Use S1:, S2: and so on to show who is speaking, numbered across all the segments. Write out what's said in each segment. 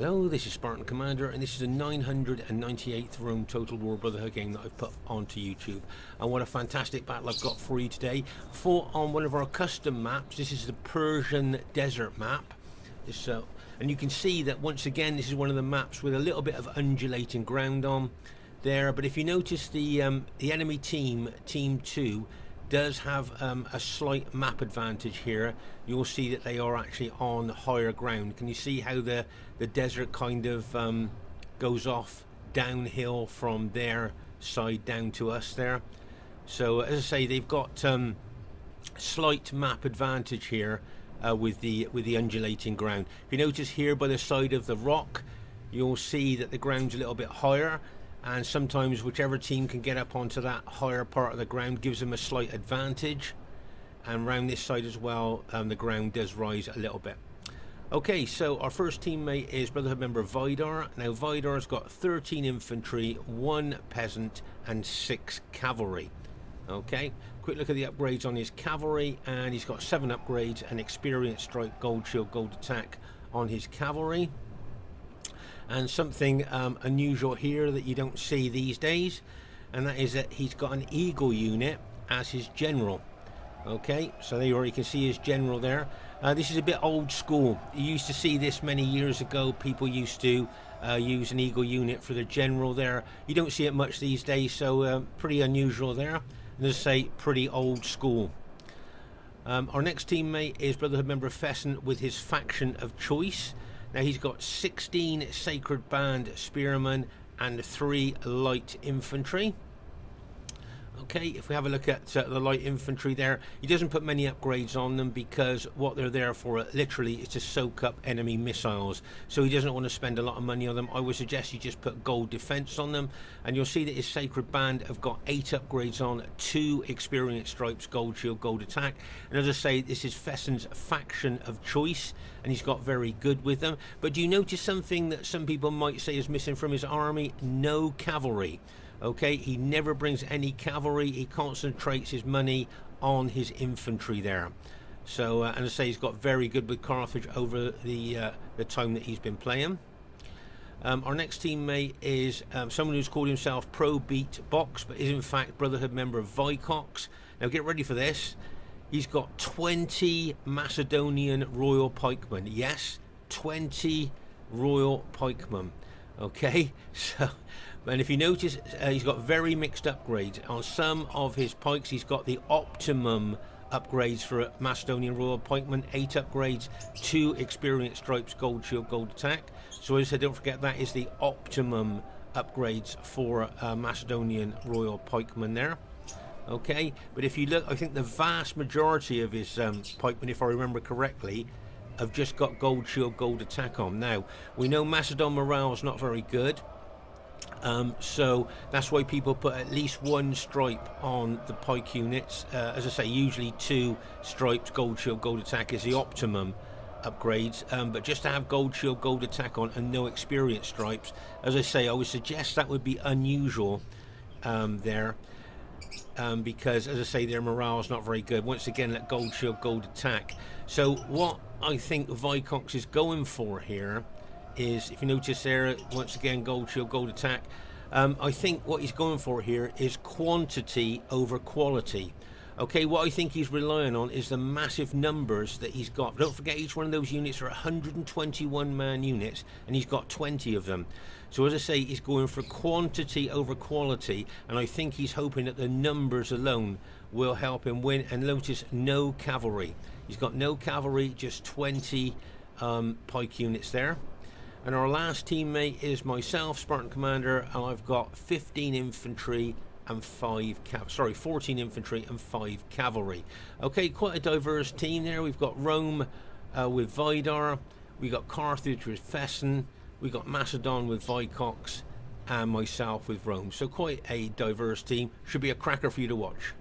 S1: Hello, this is Spartan Commander, and this is the 998th Rome Total War Brotherhood game that I've put onto YouTube. And what a fantastic battle I've got for you today. Fought on one of our custom maps. This is the Persian desert map. And you can see that once again this is one of the maps with a little bit of undulating ground on there. But if you notice the enemy team, Team 2, does have a slight map advantage here. You'll see that they are actually on higher ground. Can you see how the desert kind of goes off downhill from their side down to us there? So as I say, they've got slight map advantage here with the undulating ground. If you notice here by the side of the rock, you'll see that the ground's a little bit higher, and sometimes whichever team can get up onto that higher part of the ground gives them a slight advantage. And round this side as well, the ground does rise a little bit. Okay, so our first teammate is Brotherhood member Vidar. Now Vidar's got 13 infantry, 1 peasant and 6 cavalry. Okay, quick look at the upgrades on his cavalry, and he's got 7 upgrades, an experience strike, gold shield, gold attack on his cavalry. And something unusual here that you don't see these days, and that is that he's got an eagle unit as his general. Okay, so there you are, you can see his general there. This is a bit old school. You used to see this many years ago. People used to use an eagle unit for the general there. You don't see it much these days, so pretty unusual there. And as I say, pretty old school. Our next teammate is Brotherhood member Fesen with his faction of choice. Now he's got 16 Sacred Band Spearmen and 3 light infantry. Okay, if we have a look at the light infantry there, he doesn't put many upgrades on them because what they're there for literally is to soak up enemy missiles. So he doesn't want to spend a lot of money on them. I would suggest you just put gold defense on them, and you'll see that his Sacred Band have got 8 upgrades on, 2 experience stripes, gold shield, gold attack. And as I say, this is Fesen's faction of choice, and he's got very good with them. But do you notice something that some people might say is missing from his army? No cavalry. Okay, he never brings any cavalry. He concentrates his money on his infantry there. So, and I say, he's got very good with Carthage over the time that he's been playing. Our next teammate is someone who's called himself Pro Beat Box, but is in fact Brotherhood member of Vicox. Now get ready for this. He's got 20 Macedonian royal pikemen. Yes, 20 royal pikemen. Okay, so, and if you notice, he's got very mixed upgrades. On some of his pikes, he's got the optimum upgrades for Macedonian royal pikemen, 8 upgrades, 2 experience stripes, gold shield, gold attack. So as I said, don't forget that is the optimum upgrades for Macedonian royal pikemen there. Okay, but if you look, I think the vast majority of his pikemen, if I remember correctly, have just got gold shield, gold attack on. Now we know Macedon morale is not very good, so that's why people put at least 1 stripe on the pike units. As I say, usually 2 stripes, gold shield, gold attack is the optimum upgrades, but just to have gold shield, gold attack on and no experience stripes, as I say, I would suggest that would be unusual there. Because as I say, their morale is not very good. Once again, that gold shield, gold attack. So what I think Vicox is going for here is, if you notice there, once again, gold shield, gold attack. I think what he's going for here is quantity over quality. Okay, what I think he's relying on is the massive numbers that he's got. Don't forget, each one of those units are 121 man units, and he's got 20 of them. So as I say, he's going for quantity over quality, and I think he's hoping that the numbers alone will help him win. And notice, no cavalry. He's got no cavalry, just 20 pike units there. And our last teammate is myself, Spartan Commander, and I've got 15 infantry and 14 infantry and 5 cavalry. Okay, quite a diverse team there. We've got Rome with Vidar, we got Carthage with Fesen, we got Macedon with Vicox, and myself with Rome. So quite a diverse team. Should be a cracker for you to watch.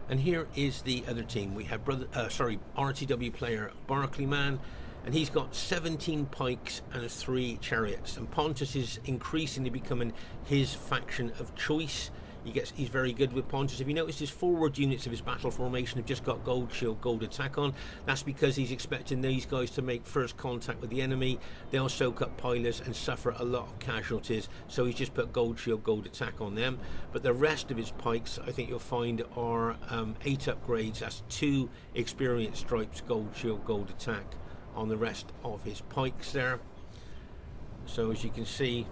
S1: And here is the other team. We have RTW player Barclayman, and he's got 17 pikes and 3 chariots. And Pontus is increasingly becoming his faction of choice. He's very good with Pontus. If you notice, his forward units of his battle formation have just got gold shield, gold attack on. That's because he's expecting these guys to make first contact with the enemy. They'll soak up pillars and suffer a lot of casualties, so he's just put gold shield, gold attack on them. But the rest of his pikes, I think you'll find, are 8 upgrades. That's 2 experience stripes, gold shield, gold attack on the rest of his pikes there. So as you can see,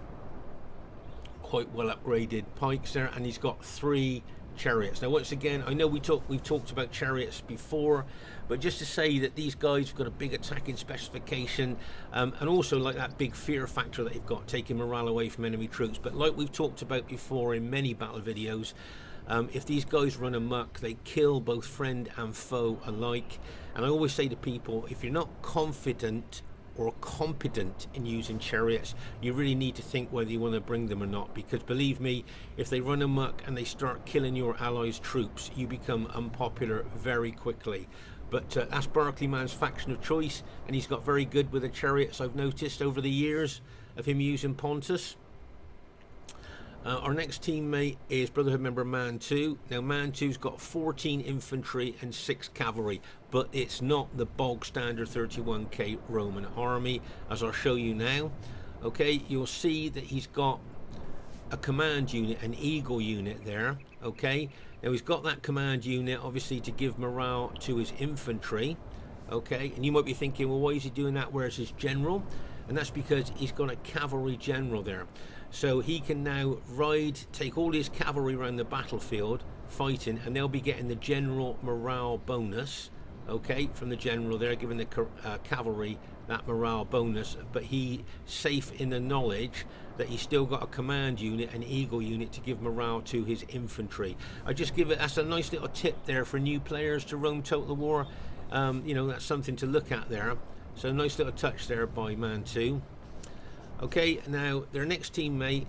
S1: quite well upgraded pikes there, and he's got 3 chariots. Now once again, I know we've talked about chariots before, but just to say that these guys have got a big attacking specification, and also like that big fear factor that they've got, taking morale away from enemy troops. But like we've talked about before in many battle videos, if these guys run amok, they kill both friend and foe alike. And I always say to people, if you're not confident or competent in using chariots, you really need to think whether you want to bring them or not, because believe me, if they run amok and they start killing your allies' troops, you become unpopular very quickly. But that's Barclayman's faction of choice, and he's got very good with the chariots, I've noticed over the years of him using Pontus. Our next teammate is Brotherhood member Mantu. Now Mantu's got 14 infantry and 6 cavalry, but it's not the bog standard 31k Roman army, as I'll show you now. Okay, you'll see that he's got a command unit, an eagle unit there. Okay, now he's got that command unit obviously to give morale to his infantry. Okay, and you might be thinking, well, why is he doing that? Where's his general? And that's because he's got a cavalry general there. So he can now take all his cavalry around the battlefield fighting, and they'll be getting the general morale bonus, okay, from the general there, giving the cavalry that morale bonus. But he's safe in the knowledge that he's still got a command unit, an eagle unit, to give morale to his infantry. I just give it, that's a nice little tip there for new players to Rome Total War. You know, that's something to look at there. So nice little touch there by Mantu. Okay, now their next teammate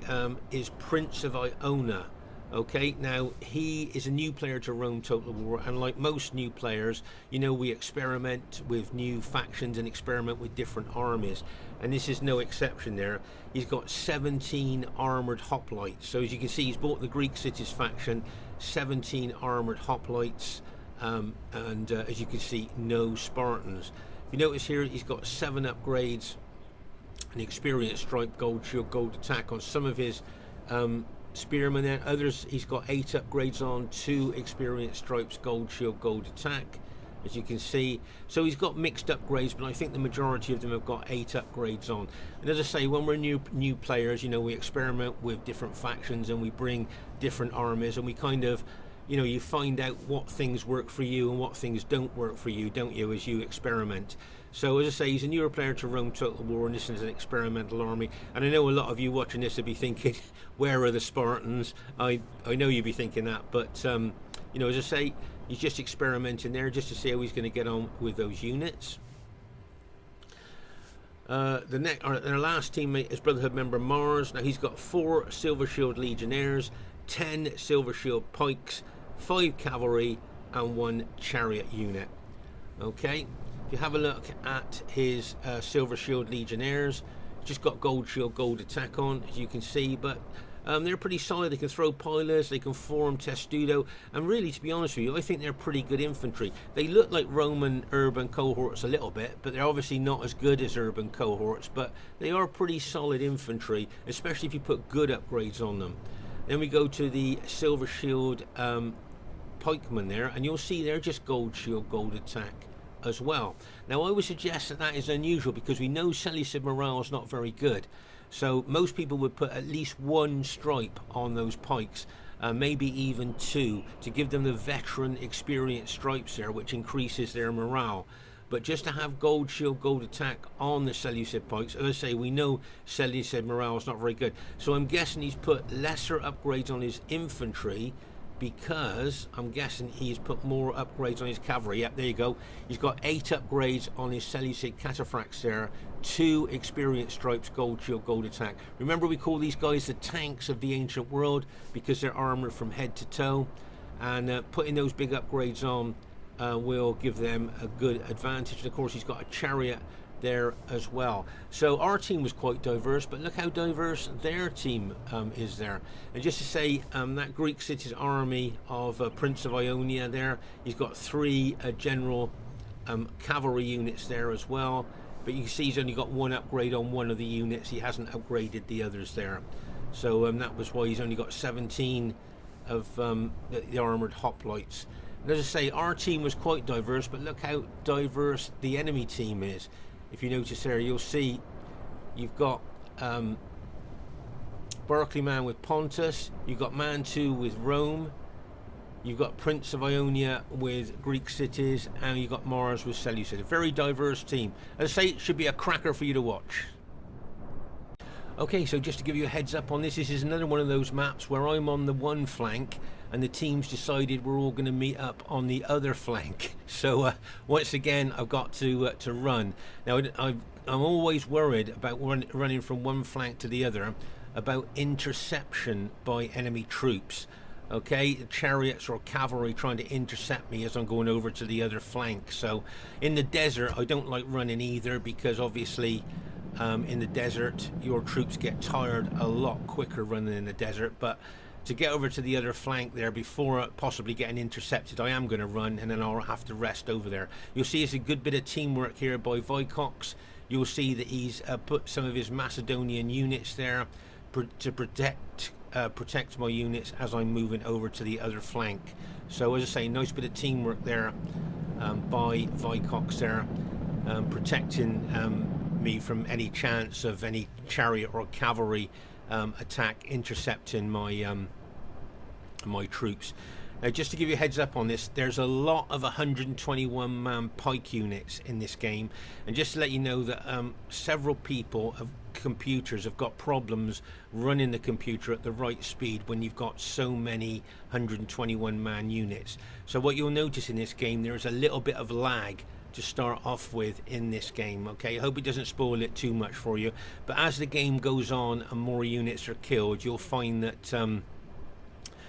S1: is Prince of Ionia. Okay, now he is a new player to Rome Total War, and like most new players, you know, we experiment with new factions and experiment with different armies, and this is no exception there. He's got 17 armoured hoplites. So as you can see, he's bought the Greek cities faction, 17 armoured hoplites, and as you can see, no Spartans. If you notice here, he's got 7 upgrades, an experience stripe, gold shield, gold attack on some of his spearmen there. Others he's got 8 upgrades on, 2 experience stripes, gold shield, gold attack, as you can see. So he's got mixed upgrades, but I think the majority of them have got 8 upgrades on. And as I say, when we're new players, you know, we experiment with different factions and we bring different armies, and we kind of, you know, you find out what things work for you and what things don't work for you, don't you, as you experiment. So as I say, he's a newer player to Rome Total War, and this is an experimental army. And I know a lot of you watching this will be thinking, where are the Spartans? I know you'll be thinking that, but you know, as I say, he's just experimenting there just to see how he's going to get on with those units. Our last teammate is Brotherhood member Mars. Now he's got 4 Silver Shield Legionnaires, 10 Silver Shield Pikes, 5 cavalry, and 1 chariot unit. Okay. You have a look at his Silver Shield Legionnaires, just got gold shield, gold attack on, as you can see, but they're pretty solid. They can throw pillars, they can form testudo, and really, to be honest with you, I think they're pretty good infantry. They look like Roman urban cohorts a little bit, but they're obviously not as good as urban cohorts, but they are pretty solid infantry, especially if you put good upgrades on them. Then we go to the Silver Shield pikemen there, and you'll see they're just gold shield, gold attack as well. Now I would suggest that that is unusual, because we know Seleucid morale is not very good, so most people would put at least 1 stripe on those pikes, maybe even 2, to give them the veteran experience stripes there, which increases their morale. But just to have gold shield, gold attack on the Seleucid pikes, as I say, we know Seleucid morale is not very good, so I'm guessing he's put lesser upgrades on his infantry, because I'm guessing he's put more upgrades on his cavalry. Yep, there you go. He's got 8 upgrades on his Seleucid cataphracts there, 2 experience stripes, gold shield, gold attack. Remember, we call these guys the tanks of the ancient world, because they're armored from head to toe, and putting those big upgrades on will give them a good advantage. And of course, he's got a chariot there as well. So our team was quite diverse, but look how diverse their team is there. And just to say, that Greek city's army of Prince of Ionia there, he's got 3 general cavalry units there as well, but you can see he's only got 1 upgrade on one of the units. He hasn't upgraded the others there, so that was why he's only got 17 of the armoured hoplites. And as I say, our team was quite diverse, but look how diverse the enemy team is. If you notice there, you'll see you've got Barclayman with Pontus, you've got Mantu with Rome, you've got Prince of Ionia with Greek cities, and you've got Mars with Seleucid. A very diverse team. As I say, it should be a cracker for you to watch. Okay, so just to give you a heads up on this is another one of those maps where I'm on the one flank and the teams decided we're all going to meet up on the other flank. So once again, I've got to run. Now, I'm always worried about running from one flank to the other, about interception by enemy troops. Okay, chariots or cavalry trying to intercept me as I'm going over to the other flank. So in the desert, I don't like running either, because obviously in the desert your troops get tired a lot quicker running in the desert. But to get over to the other flank there before possibly getting intercepted, I am going to run, and then I'll have to rest over there. You'll see it's a good bit of teamwork here by Vicox. You'll see that he's put some of his Macedonian units there to protect my units as I'm moving over to the other flank. So as I say, nice bit of teamwork there by Vicox there, protecting me from any chance of any chariot or cavalry attack intercepting my my troops. Now, just to give you a heads up on this, there's a lot of 121 man pike units in this game, and just to let you know that several people of computers have got problems running the computer at the right speed when you've got so many 121 man units. So what you'll notice in this game, there is a little bit of lag to start off with in this game. Okay, I hope it doesn't spoil it too much for you, but as the game goes on and more units are killed, you'll find that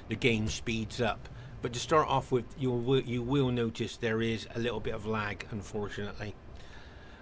S1: the game speeds up. But to start off with, you will notice there is a little bit of lag, unfortunately.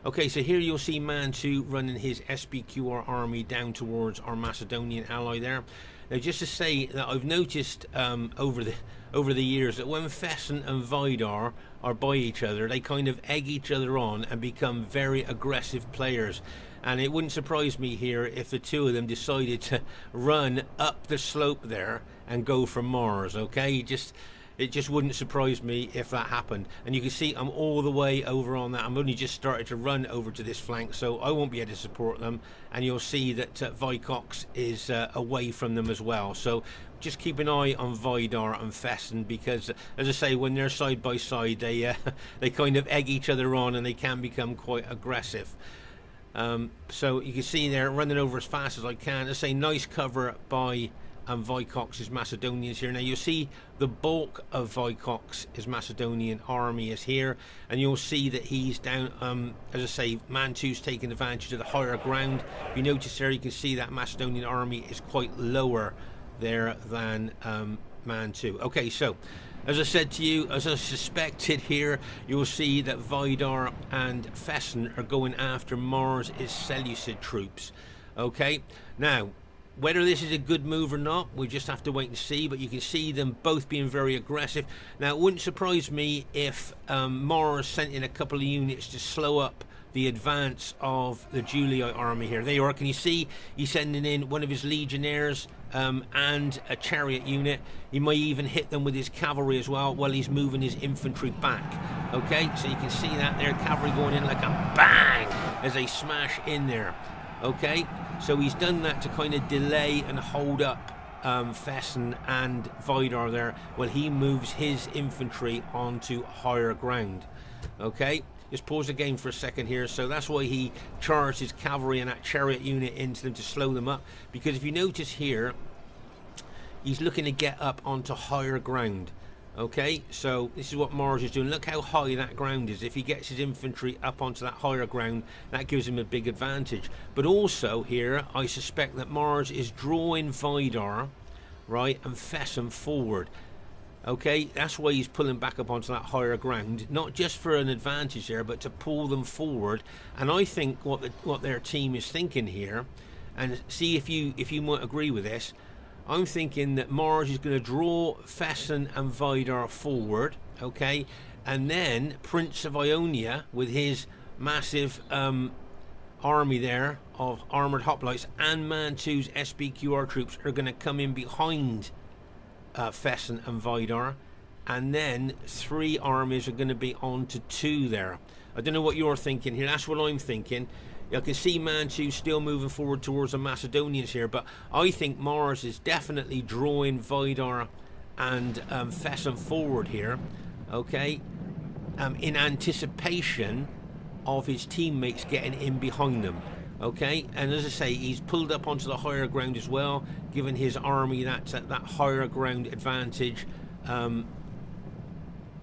S1: Okay, so here you'll see Mantu running his SBQR army down towards our Macedonian ally there. Now, just to say that I've noticed over the years that when Fesen and Vidar are by each other, they kind of egg each other on and become very aggressive players. And it wouldn't surprise me here if the two of them decided to run up the slope there and go for Mars. Okay, it just wouldn't surprise me if that happened. And you can see I'm all the way over on that. I'm only just started to run over to this flank, so I won't be able to support them. And you'll see that Vicox is away from them as well. So just keep an eye on Vidar and Fesen, because, as I say, when they're side by side, they kind of egg each other on, and they can become quite aggressive. So you can see there, running over as fast as I can. I say, nice cover by Vicox's Macedonians here. Now you'll see the bulk of Vicox's Macedonian army is here, and you'll see that he's down, as I say, Mantu's taking advantage of the higher ground. If you notice there, you can see that Macedonian army is quite lower there than Mantu. Okay, so as I said to you, as I suspected here, you'll see that Vidar and Fesen are going after Mars' Seleucid troops. Okay, now whether this is a good move or not, we just have to wait and see, but you can see them both being very aggressive. Now, it wouldn't surprise me if Mars sent in a couple of units to slow up the advance of the Julii army here. There you are. Can you see he's sending in one of his legionnaires and a chariot unit? He may even hit them with his cavalry as well while he's moving his infantry back. Okay, so you can see that there, cavalry going in like a bang as they smash in there. Okay, so he's done that to kind of delay and hold up Fesen and Vidar there while he moves his infantry onto higher ground. Okay, just pause the game for a second here. So that's why he charged his cavalry and that chariot unit into them to slow them up, because if you notice here, he's looking to get up onto higher ground. Okay, so this is what Mars is doing. Look how high that ground is. If he gets his infantry up onto that higher ground, that gives him a big advantage. But also here, I suspect that Mars is drawing Vidar, right, and Fesen forward. Okay, that's why he's pulling back up onto that higher ground, not just for an advantage there, but to pull them forward. And I think what their team is thinking here, and see if you might agree with this, I'm thinking that Mars is going to draw Fesen and Vidar forward, okay, and then Prince of Ionia with his massive army there of armoured hoplites and Mantu's SBQR troops are going to come in behind Fesen and Vidar, and then 3 armies are going to be on to 2 there. I don't know what you're thinking here. That's what I'm thinking. I can see Mantu still moving forward towards the Macedonians here, but I think Mars is definitely drawing Vidar and Fesen forward here, okay, in anticipation of his teammates getting in behind them. Okay, and as I say, he's pulled up onto the higher ground as well, giving his army that higher ground advantage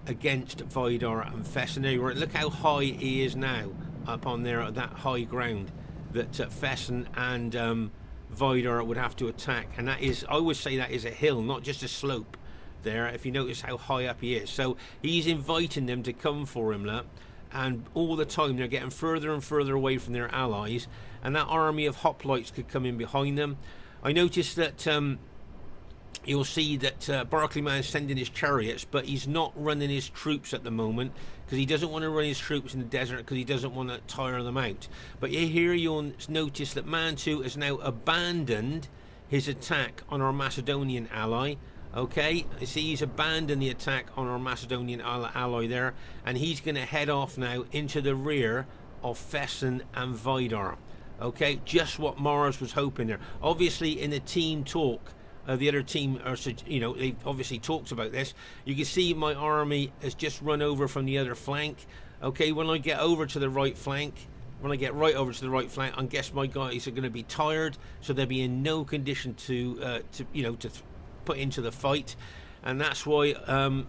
S1: against Vidar and Fesen. Anyway, look how high he is now up on there at that high ground that Fesen and Vidar would have to attack. And that is, I always say, that is a hill, not just a slope there, if you notice how high up he is. So he's inviting them to come for him, look. And all the time they're getting further and further away from their allies, and that army of hoplites could come in behind them. I noticed that you'll see that Barclayman is sending his chariots, but he's not running his troops at the moment because he doesn't want to run his troops in the desert because he doesn't want to tire them out. But here you'll notice that Mantu has now abandoned his attack on our Macedonian ally. Okay, see, he's abandoned the attack on our Macedonian ally there, and he's going to head off now into the rear of Fesen and Vidar. Okay, just what Mars was hoping there. Obviously, in the team talk, the other team, they've obviously talked about this. You can see my army has just run over from the other flank. Okay, when I get over to the right flank, I guess my guys are going to be tired, so they'll be in no condition to put into the fight, and that's why I'm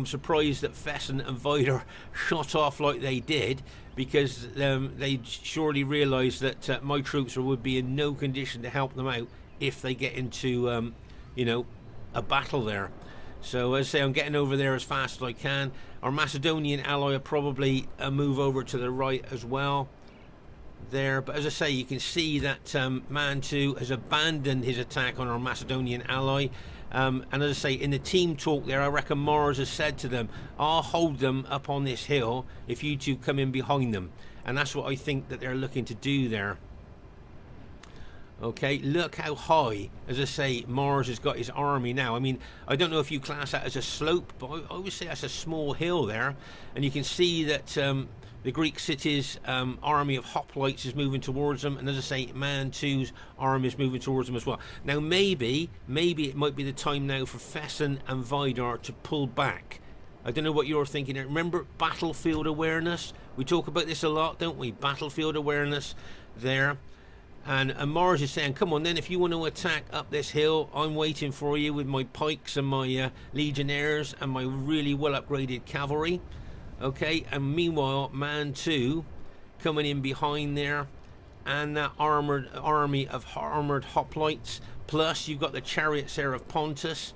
S1: surprised that Fesen and Vidar shot off like they did, because they surely realised that my troops would be in no condition to help them out if they get into a battle there. So as I say, I'm getting over there as fast as I can. Our Macedonian ally will probably move over to the right as well there, but as I say, you can see that Mantu has abandoned his attack on our Macedonian ally, and as I say, in the team talk there, I reckon Mars has said to them, I'll hold them up on this hill if you two come in behind them, and that's what I think that they're looking to do there. Okay, look how high, as I say, Mars has got his army now. I mean, I don't know if you class that as a slope, but I always say that's a small hill there, and you can see that the Greek city's army of hoplites is moving towards them, and as I say, Mantu's army is moving towards them as well. Now maybe it might be the time now for Fesen and Vidar to pull back. I don't know what you're thinking. Remember battlefield awareness? We talk about this a lot, don't we? Battlefield awareness there. And Mars is saying, come on then, if you want to attack up this hill, I'm waiting for you with my pikes and my legionnaires and my really well upgraded cavalry. Okay, and meanwhile, Mantu coming in behind there, and that army of armoured hoplites, plus you've got the chariots there of Pontus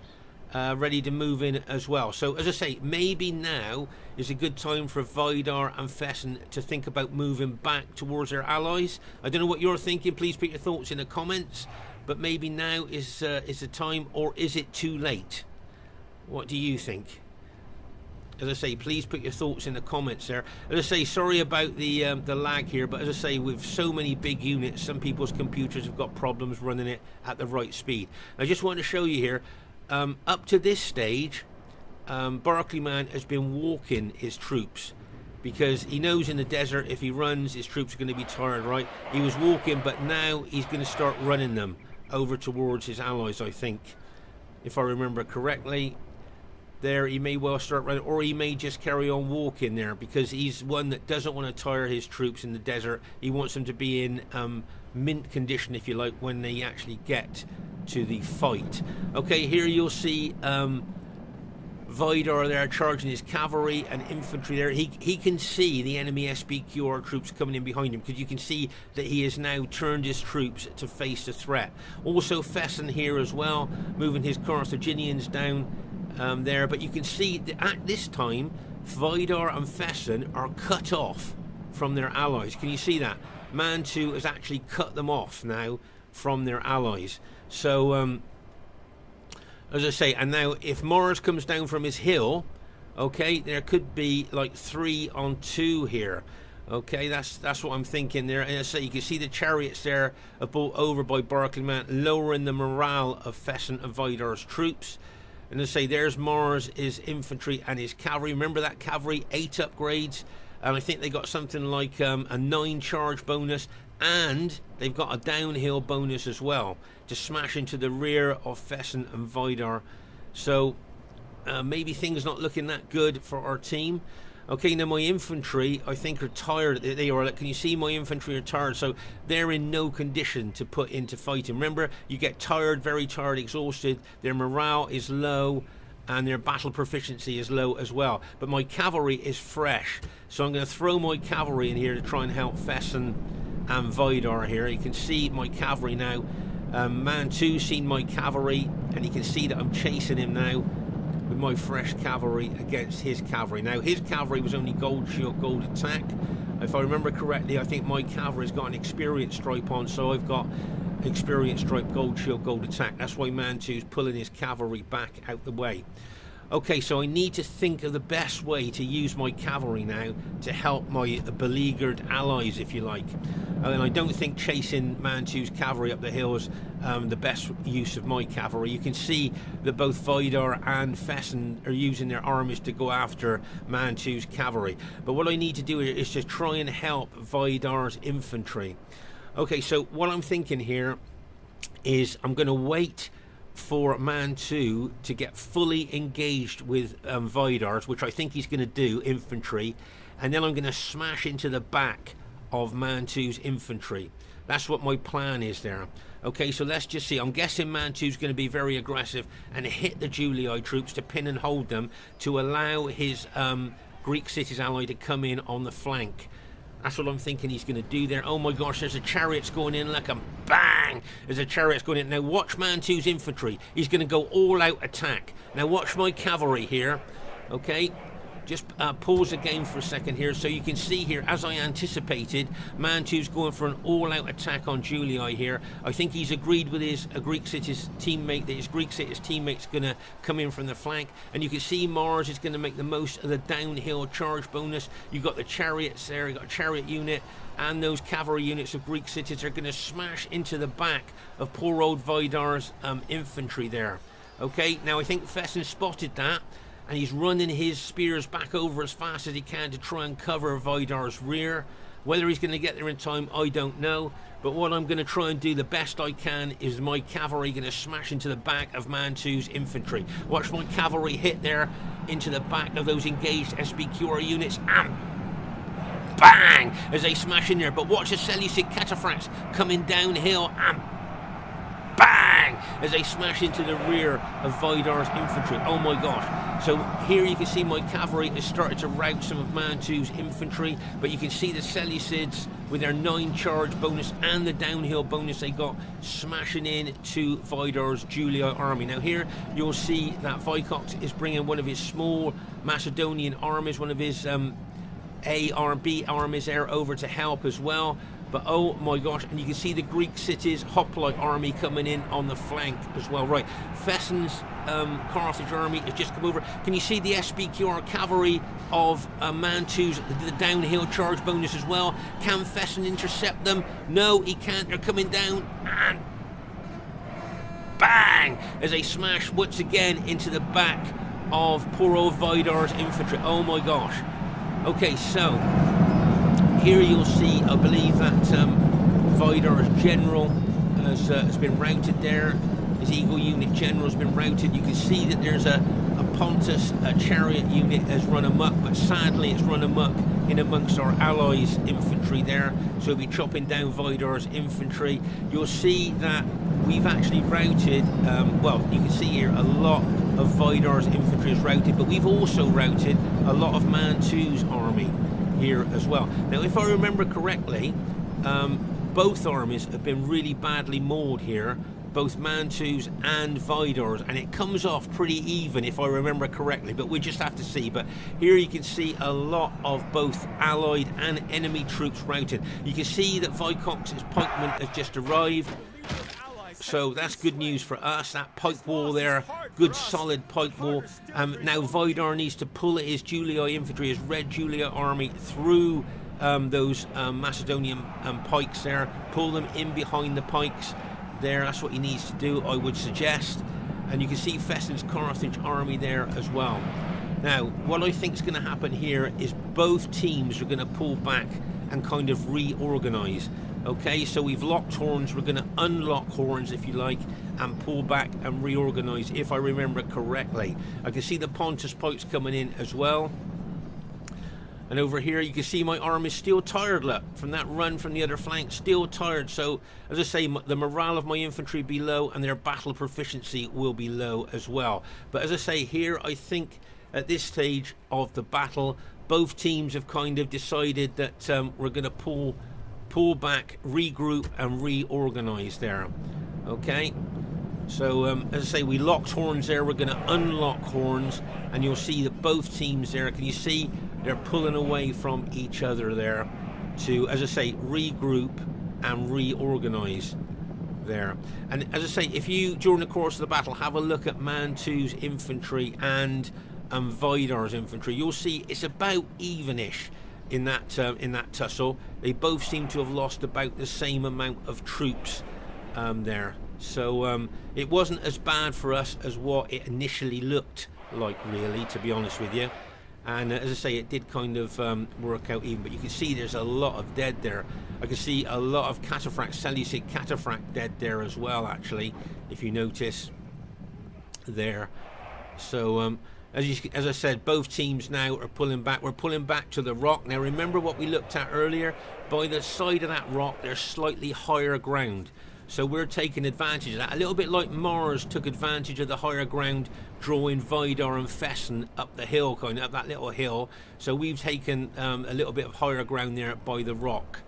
S1: ready to move in as well. So as I say, maybe now is a good time for Vidar and Fesen to think about moving back towards their allies. I don't know what you're thinking. Please put your thoughts in the comments, but maybe now is the time, or is it too late? What do you think? As I say, please put your thoughts in the comments there. As I say, sorry about the lag here, but as I say, with so many big units, some people's computers have got problems running it at the right speed. I just want to show you here, up to this stage, Barclayman has been walking his troops, because he knows in the desert if he runs, his troops are going to be tired, right? He was walking, but now he's going to start running them over towards his allies, I think, if I remember correctly. There, he may well start running, or he may just carry on walking there, because he's one that doesn't want to tire his troops in the desert. He wants them to be in mint condition, if you like, when they actually get to the fight. Okay, here you'll see Vidar there charging his cavalry and infantry there. He can see the enemy SBQR troops coming in behind him, because you can see that he has now turned his troops to face the threat. Also Fesen here as well, moving his Carthaginians down there, but you can see that at this time Vidar and Fesen are cut off from their allies. Can you see that? Mantu has actually cut them off now from their allies. So as I say, and now if Mars comes down from his hill, okay, there could be like 3 on 2 here. Okay, that's what I'm thinking there. And as I say, you can see the chariots there are brought over by Barclayman, lowering the morale of Fesen and Vidar's troops. And as I say, there's Mars, his infantry and his cavalry. Remember that cavalry, 8 upgrades, and I think they got something like a 9 charge bonus, and they've got a downhill bonus as well to smash into the rear of Fesen and Vidar. So maybe things not looking that good for our team. Okay, now my infantry, I think, are tired. They are. Can you see my infantry are tired? So they're in no condition to put into fighting. Remember, you get tired, very tired, exhausted. Their morale is low, and their battle proficiency is low as well. But my cavalry is fresh, so I'm going to throw my cavalry in here to try and help Fesen and Vidar here. You can see my cavalry now. Mantu seen my cavalry, and you can see that I'm chasing him now with my fresh cavalry against his cavalry. Now his cavalry was only gold shield, gold attack. If I remember correctly, I think my cavalry's got an experience stripe on, so I've got experience stripe, gold shield, gold attack. That's why Mantu's pulling his cavalry back out the way. Okay, so I need to think of the best way to use my cavalry now to help my beleaguered allies, if you like. And I don't think chasing Mantu's cavalry up the hills the best use of my cavalry. You can see that both Vidar and Fesen are using their armies to go after Mantu's cavalry. But what I need to do is to try and help Vidar's infantry. Okay, so what I'm thinking here is I'm going to wait for Mantu to get fully engaged with Vidar's, which I think he's going to do, infantry, and then I'm going to smash into the back of Mantu's infantry. That's what my plan is there. Okay, so let's just see. I'm guessing Mantu's going to be very aggressive and hit the Julii troops to pin and hold them to allow his Greek cities ally to come in on the flank. That's what I'm thinking he's going to do there. Oh my gosh, there's a chariots going in like a bang. There's a chariots going in. Now watch Mantu's infantry. He's going to go all out attack. Now watch my cavalry here. Okay, just pause the game for a second here. So you can see here, as I anticipated, Mantu's going for an all-out attack on Julii here. I think he's agreed with his Greek city's teammate that his Greek city's teammate's going to come in from the flank. And you can see Mars is going to make the most of the downhill charge bonus. You've got the chariots there, you've got a chariot unit, and those cavalry units of Greek cities are going to smash into the back of poor old Vidar's infantry there. Okay, now I think Fesen spotted that, and he's running his spears back over as fast as he can to try and cover Vidar's rear. Whether he's going to get there in time, I don't know. But what I'm going to try and do the best I can is my cavalry going to smash into the back of Mantu's infantry. Watch my cavalry hit there into the back of those engaged SBQR units, and bang, as they smash in there. But watch the Seleucid cataphracts coming downhill, and bang, as they smash into the rear of Vidar's infantry. Oh my gosh. So here you can see my cavalry has started to rout some of Mantu's infantry, but you can see the Seleucids with their 9 charge bonus and the downhill bonus they got smashing in to Vidar's Julii army. Now here you'll see that Vicox is bringing one of his small Macedonian armies, one of his A or B armies there over to help as well. But oh my gosh, and you can see the Greek cities hoplite army coming in on the flank as well. Right, Fesen's Carthage army has just come over. Can you see the SBQR cavalry of Mantu's, the downhill charge bonus as well? Can Fesen intercept them? No, he can't. They're coming down, and bang, as they smash once again into the back of poor old Vidar's infantry. Oh my gosh. Okay, so here you'll see, I believe that Vidar's general has been routed there. His Eagle unit general has been routed. You can see that there's a Pontus chariot unit has run amok, but sadly it's run amok in amongst our allies' infantry there. So we'll be chopping down Vidar's infantry. You'll see that we've actually routed, well, you can see here a lot of Vidar's infantry is routed, but we've also routed a lot of Mantu's army here as well. Now if I remember correctly, both armies have been really badly mauled here both Mantus and Vidars, and it comes off pretty even if I remember correctly, but we just have to see. But here you can see a lot of both allied and enemy troops routed. You can see that Vicox's pikeman has just arrived, so that's good news for us. That pike wall there, good solid pike wall. Now Vidar needs to pull his Julii infantry, his red Julii army, through those Macedonian pikes there, pull them in behind the pikes there. That's what he needs to do, I would suggest. And you can see Fesen's Carthage army there as well. Now what I think is going to happen here is both teams are going to pull back and kind of reorganize. Okay, so we've locked horns, we're going to unlock horns if you like, and pull back and reorganize if I remember correctly. I can see the Pontus pikes coming in as well. And over here you can see my arm is still tired, look, from that run from the other flank, still tired. So as I say, the morale of my infantry be low and their battle proficiency will be low as well. But as I say here, I think at this stage of the battle, both teams have kind of decided that we're going to pull back, regroup and reorganize there. Okay, so as I say, we locked horns there, we're going to unlock horns, and you'll see that both teams there, can you see they're pulling away from each other there to, as I say, regroup and reorganize there. And as I say, if you during the course of the battle have a look at Mantu's infantry and Vidar's infantry, you'll see it's about evenish in that tussle. They both seem to have lost about the same amount of troops there. So it wasn't as bad for us as what it initially looked like, really, to be honest with you. And as I say, it did kind of work out even, but you can see there's a lot of dead there. I can see a lot of cataphract, Seleucid cataphract dead there as well, actually, if you notice there. So as I said, both teams now are pulling back. We're pulling back to the rock. Now remember what we looked at earlier, by the side of that rock there's slightly higher ground. So we're taking advantage of that, a little bit like Mars took advantage of the higher ground, drawing Vidar and Fesen up the hill, kind of up that little hill. So we've taken a little bit of higher ground there by the rock.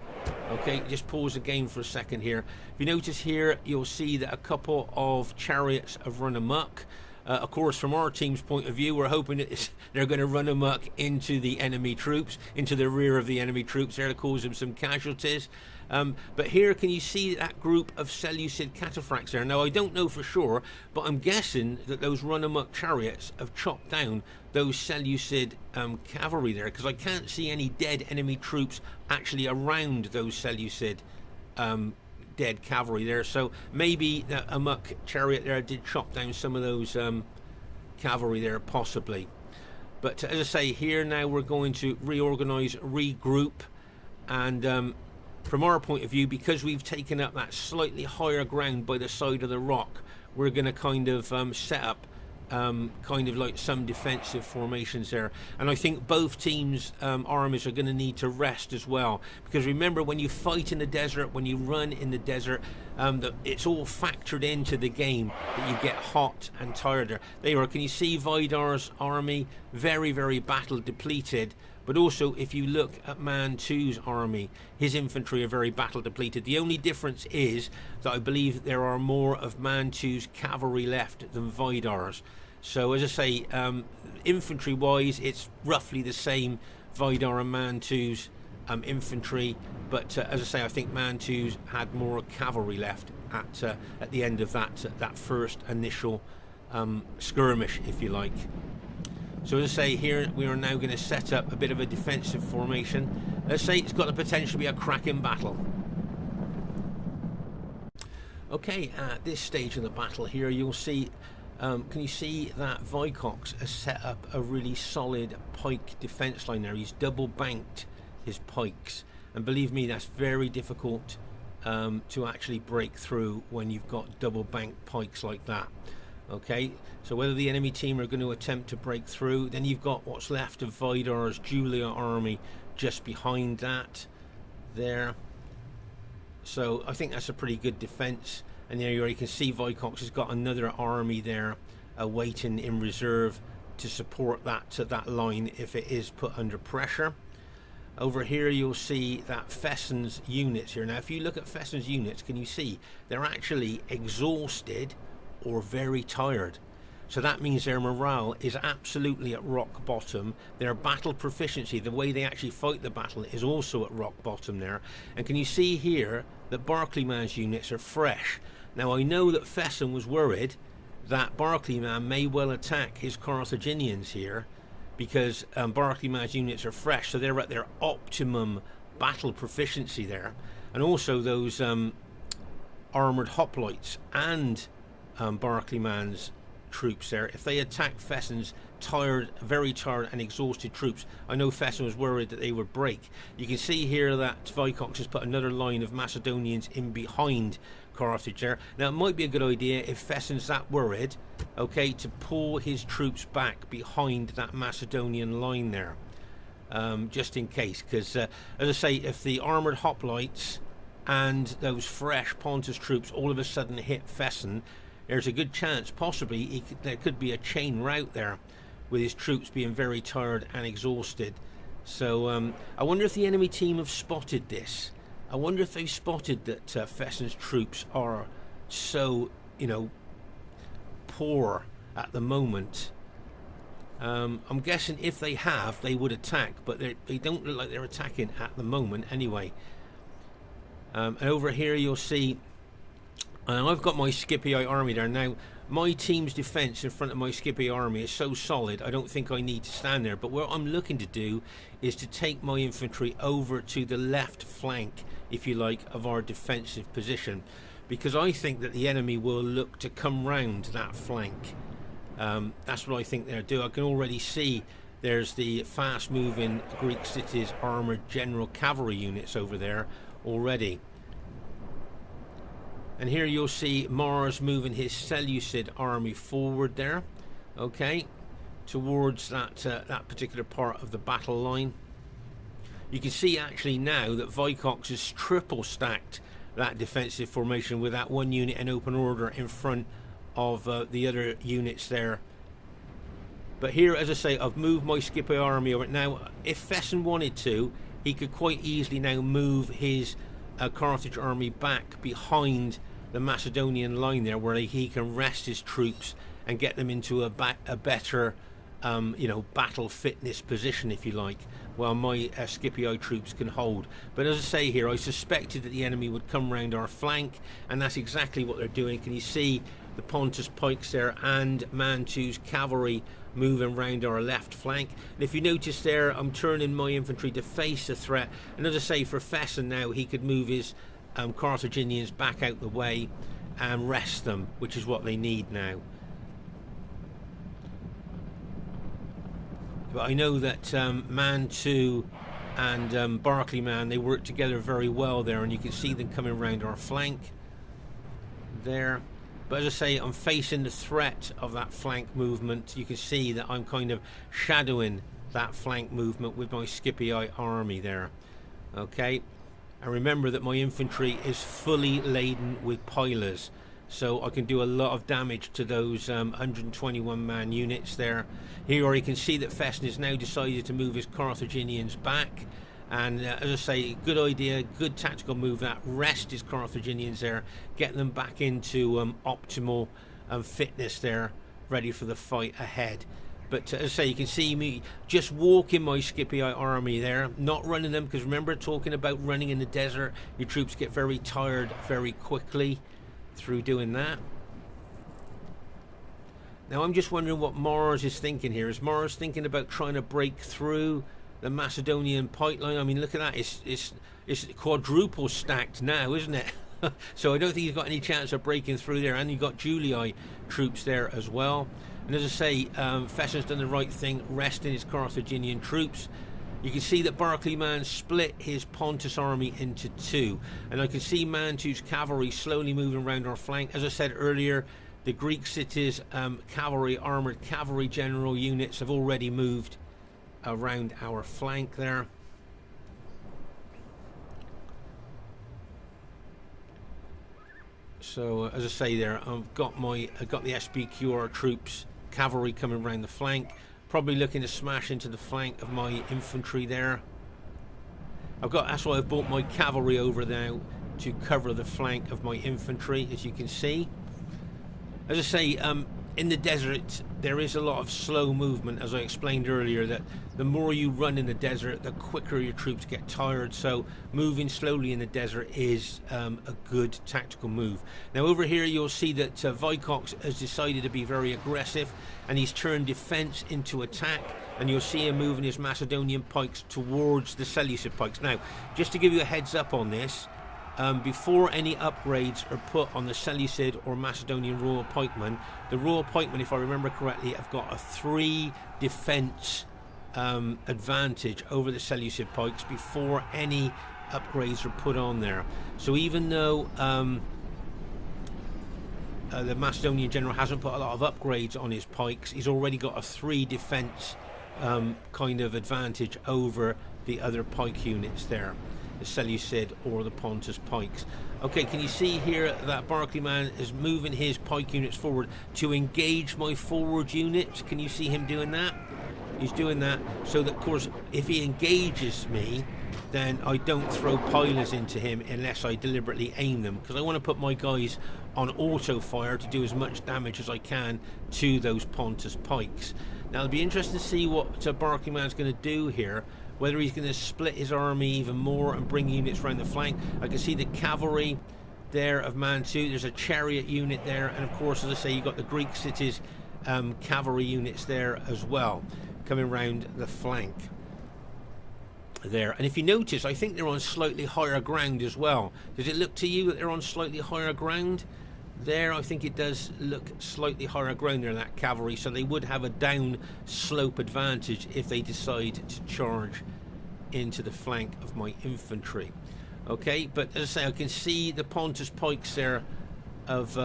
S1: Okay, just pause the game for a second here. If you notice here, you'll see that a couple of chariots have run amok. Of course, from our team's point of view, we're hoping that they're going to run amok into the enemy troops, into the rear of the enemy troops there, to cause them some casualties. But here, can you see that group of Seleucid cataphracts there? Now, I don't know for sure, but I'm guessing that those run amok chariots have chopped down those Seleucid cavalry there, because I can't see any dead enemy troops actually around those Seleucid dead cavalry there. So maybe that amok chariot there did chop down some of those cavalry there, possibly. But as I say, here now we're going to reorganize, regroup, and from our point of view, because we've taken up that slightly higher ground by the side of the rock, we're going to kind of set up kind of like some defensive formations there. And I think both teams' armies are going to need to rest as well, because remember, when you fight in the desert, when you run in the desert, it's all factored into the game that you get hot and tired there. There you are. Can you see Vidar's army? Very, very battle depleted. But also, if you look at Mantu's army, his infantry are very battle depleted. The only difference is that I believe there are more of Mantu's cavalry left than Vidar's. So as I say, infantry wise, it's roughly the same, Vidar and Mantu's infantry. But as I say, I think Mantu's had more cavalry left at the end of that first initial skirmish, if you like. So as I say, here we are now going to set up a bit of a defensive formation. Let's say it's got the potential to be a cracking battle. Okay, at this stage of the battle here, you'll see, can you see that Vicox has set up a really solid pike defense line there? He's double banked his pikes, and believe me, that's very difficult to actually break through when you've got double banked pikes like that. Okay, so whether the enemy team are going to attempt to break through, then you've got what's left of Vidar's Julii army just behind that there. So I think that's a pretty good defense. And there you can see Vicox has got another army there waiting in reserve to support that line if it is put under pressure. Over here you'll see that Fesen's units here. Now if you look at Fesen's units, can you see they're actually exhausted or very tired? So that means their morale is absolutely at rock bottom. Their battle proficiency, the way they actually fight the battle, is also at rock bottom there. And can you see here that Barclayman's units are fresh? Now I know that Fesen was worried that Barclayman may well attack his Carthaginians here, because Barclayman's units are fresh, so they're at their optimum battle proficiency there. And also those armoured hoplites and Barclayman's troops there, if they attack Fesen's tired, very tired and exhausted troops, I know Fesen was worried that they would break. You can see here that Vicox has put another line of Macedonians in behind Carthage there. Now it might be a good idea, if Fesen's that worried, okay, to pull his troops back behind that Macedonian line there, just in case, because as I say, if the armoured hoplites and those fresh Pontus troops all of a sudden hit Fesen, there's a good chance possibly there could be a chain rout there, with his troops being very tired and exhausted. So I wonder if the enemy team have spotted this. I wonder if they've spotted that Fesen's troops are so, you know, poor at the moment. I'm guessing if they have, they would attack, but they don't look like they're attacking at the moment anyway. And over here you'll see, I've got my Scipii army there. Now my team's defense in front of my Scipii army is so solid, I don't think I need to stand there. But what I'm looking to do is to take my infantry over to the left flank, if you like, of our defensive position, because I think that the enemy will look to come round that flank. That's what I think they'll do. I can already see there's the fast moving Greek cities armoured general cavalry units over there already. And here you'll see Mars moving his Seleucid army forward there, okay, towards that that particular part of the battle line. You can see actually now that Vicox has triple stacked that defensive formation with that one unit in open order in front of the other units there. But here, as I say, I've moved my Scipio army over. Now, if Fesen wanted to, he could quite easily now move his Carthage army back behind the Macedonian line there, where he can rest his troops and get them into a better you know, battle fitness position, if you like, while my Scipio troops can hold. But as I say here, I suspected that the enemy would come round our flank, and that's exactly what they're doing. Can you see the Pontus pikes there and Mantu's cavalry moving round our left flank? And if you notice there, I'm turning my infantry to face the threat. And as I say, for Fesen now, he could move his Carthaginians back out the way and rest them, which is what they need now. But I know that Mantu and Barclayman, they work together very well there, and you can see them coming around our flank there. But as I say, I'm facing the threat of that flank movement. You can see that I'm kind of shadowing that flank movement with my Scipii army there. Okay, and remember that my infantry is fully laden with pilers, so I can do a lot of damage to those 121 man units there. Here you can see that Fesen has now decided to move his Carthaginians back, and as I say, good idea, good tactical move, that rest his Carthaginians there, get them back into optimal fitness there, ready for the fight ahead. But as I say, you can see me just walking my Scipii army there, not running them, because remember, talking about running in the desert, your troops get very tired very quickly through doing that. Now I'm just wondering what Mars is thinking here. Is Mars thinking about trying to break through the Macedonian pipeline? I mean, look at that, it's quadruple stacked now, isn't it? So I don't think he's got any chance of breaking through there. And you've got Julii troops there as well. And as I say, Fesen's done the right thing, resting his Carthaginian troops. You can see that Barclayman split his Pontus army into two, and I can see Mantu's cavalry slowly moving around our flank. As I said earlier, the Greek cities cavalry, armoured cavalry general units have already moved around our flank there. So as I say there, I've got the SBQR troops, cavalry coming around the flank, probably looking to smash into the flank of my infantry there. That's why I've brought my cavalry over now to cover the flank of my infantry, as you can see. As I say, in the desert there is a lot of slow movement, as I explained earlier, that the more you run in the desert, the quicker your troops get tired. So moving slowly in the desert is a good tactical move. Now over here you'll see that Vicox has decided to be very aggressive, and he's turned defense into attack, and you'll see him moving his Macedonian pikes towards the Seleucid pikes. Now, just to give you a heads up on this, before any upgrades are put on the Seleucid or Macedonian Royal Pikemen, the Royal Pikemen, if I remember correctly, have got a 3 defense advantage over the Seleucid pikes before any upgrades are put on there. So even though the Macedonian general hasn't put a lot of upgrades on his pikes, he's already got a 3 defense kind of advantage over the other pike units there, the Seleucid or the Pontus pikes. Okay, can you see here that Barclayman is moving his pike units forward to engage my forward units? Can you see him doing that? He's doing that so that, of course, if he engages me, then I don't throw pilers into him unless I deliberately aim them, because I want to put my guys on auto fire to do as much damage as I can to those Pontus pikes. Now it'll be interesting to see what Barclayman's going to do here, whether he's going to split his army even more and bring units around the flank. I can see the cavalry there of Mantu. There's a chariot unit there, and of course, as I say, you've got the Greek cities cavalry units there as well, coming round the flank there. And if you notice, I think they're on slightly higher ground as well. Does it look to you that they're on slightly higher ground? There, I think it does look slightly higher ground there, that cavalry, so they would have a down slope advantage if they decide to charge into the flank of my infantry. Okay, but as I say, I can see the Pontus pikes there of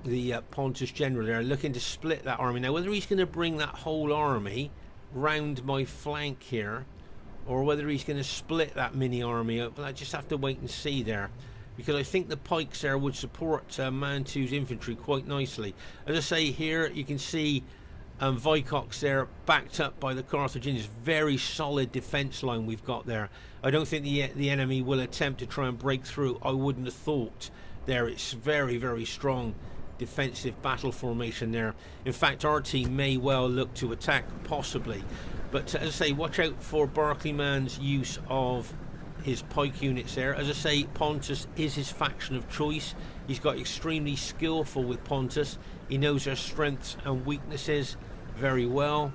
S1: the Pontus general there looking to split that army. Now whether he's going to bring that whole army round my flank here, or whether he's going to split that mini army up, well, I just have to wait and see there, because I think the pikes there would support Mantu's infantry quite nicely. As I say, here you can see Vicox there backed up by the Carthaginians. Very solid defense line we've got there. I don't think the enemy will attempt to try and break through. I wouldn't have thought there. It's very, very strong defensive battle formation there. In fact, our team may well look to attack, possibly. But as I say, watch out for Barclayman's use of his pike units there. As I say, Pontus is his faction of choice. He's got extremely skillful with Pontus. He knows their strengths and weaknesses very well.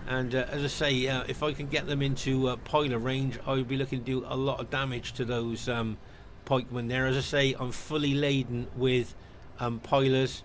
S1: And as I say, if I can get them into piler range, I would be looking to do a lot of damage to those pikemen there. As I say, I'm fully laden with pilers,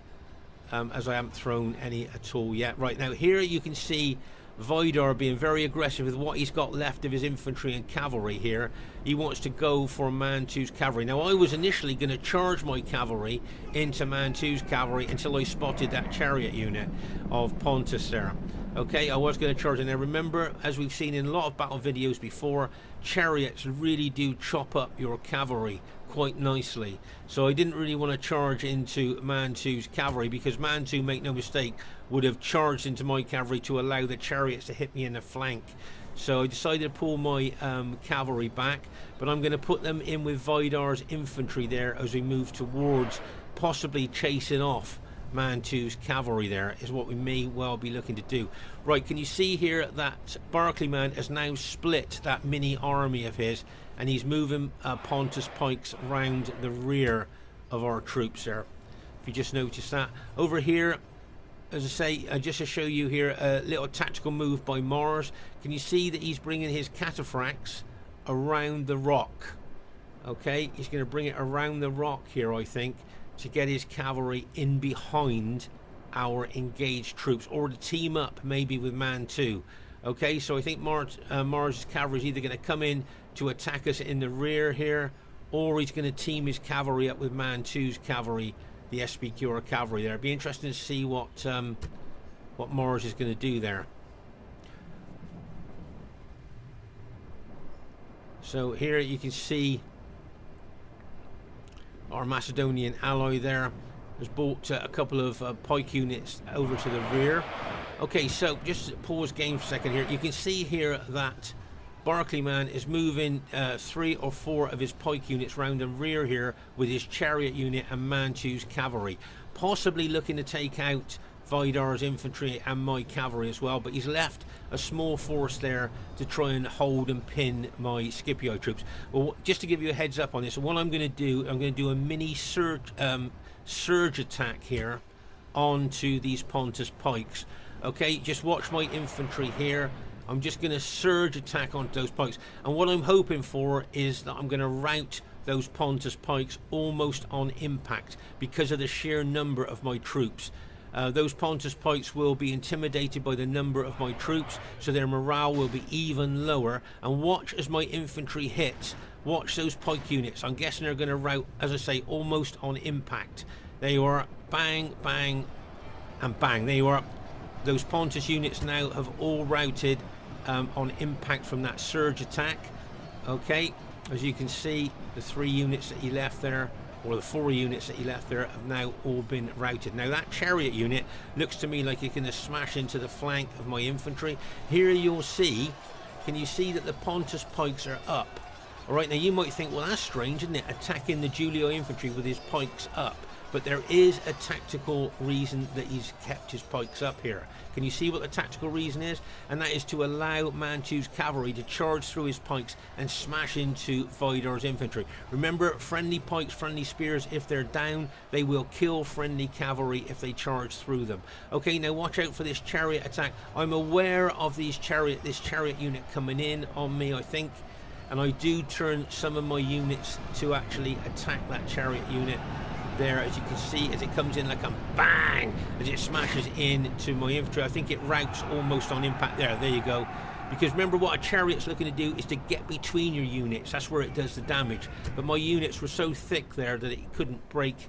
S1: as I haven't thrown any at all yet. Right, now here you can see Vidar being very aggressive with what he's got left of his infantry and cavalry here. He wants to go for Mantu's cavalry. Now I was initially going to charge my cavalry into Mantu's cavalry until I spotted that chariot unit of Pontus there. Okay, I was going to charge, and now remember, as we've seen in a lot of battle videos before, chariots really do chop up your cavalry quite nicely. So I didn't really want to charge into Mantu's cavalry, because Mantu, make no mistake, would have charged into my cavalry to allow the chariots to hit me in the flank. So I decided to pull my cavalry back, but I'm going to put them in with Vidar's infantry there as we move towards possibly chasing off Mantu's cavalry. There is what we may well be looking to do. Right, can you see here that Barclayman has now split that mini army of his, and he's moving Pontus pikes round the rear of our troops there. If you just notice that. Over here, as I say, just to show you here, a little tactical move by Mars. Can you see that he's bringing his cataphracts around the rock? Okay, he's going to bring it around the rock here, I think, to get his cavalry in behind our engaged troops, or to team up maybe with Mantu. Okay, so I think Mars' cavalry is either going to come in to attack us in the rear here, or he's going to team his cavalry up with Mantu's cavalry, the SPQR cavalry there. It'd be interesting to see what Mars is going to do there. So here you can see our Macedonian ally there has brought a couple of pike units over to the rear. Okay, so just pause game for a second here. You can see here that Barclayman is moving 3 or 4 of his pike units round the rear here with his chariot unit and Mantu's cavalry, possibly looking to take out Vidar's infantry and my cavalry as well, but he's left a small force there to try and hold and pin my Scipio troops. Well, just to give you a heads up on this, what I'm going to do, I'm going to do a mini surge attack here onto these Pontus pikes. Okay, just watch my infantry here. I'm just going to surge attack onto those pikes, and what I'm hoping for is that I'm going to rout those Pontus pikes almost on impact because of the sheer number of my troops. Those Pontus pikes will be intimidated by the number of my troops, so their morale will be even lower. And watch as my infantry hits. Watch those pike units. I'm guessing they're going to rout, as I say, almost on impact. They are bang, bang, and bang. There you are. Those Pontus units now have all routed on impact from that surge attack. Okay, as you can see, the 3 units that he left there, or the 4 units that he left there, have now all been routed. Now that chariot unit looks to me like it's going to smash into the flank of my infantry. Here you'll see, can you see that the Pontus pikes are up? Alright, now you might think, well, that's strange, isn't it? Attacking the Julio infantry with his pikes up. But there is a tactical reason that he's kept his pikes up here. Can you see what the tactical reason is? And that is to allow Mantu's cavalry to charge through his pikes and smash into Vidar's infantry. Remember, friendly pikes, friendly spears, if they're down, they will kill friendly cavalry if they charge through them. Okay, now watch out for this chariot attack. I'm aware of this chariot unit coming in on me, I think. And I do turn some of my units to actually attack that chariot unit. There, as you can see, as it comes in like a bang, as it smashes into my infantry. I think it routs almost on impact there. There you go. Because remember, what a chariot's looking to do is to get between your units. That's where it does the damage. But my units were so thick there that it couldn't break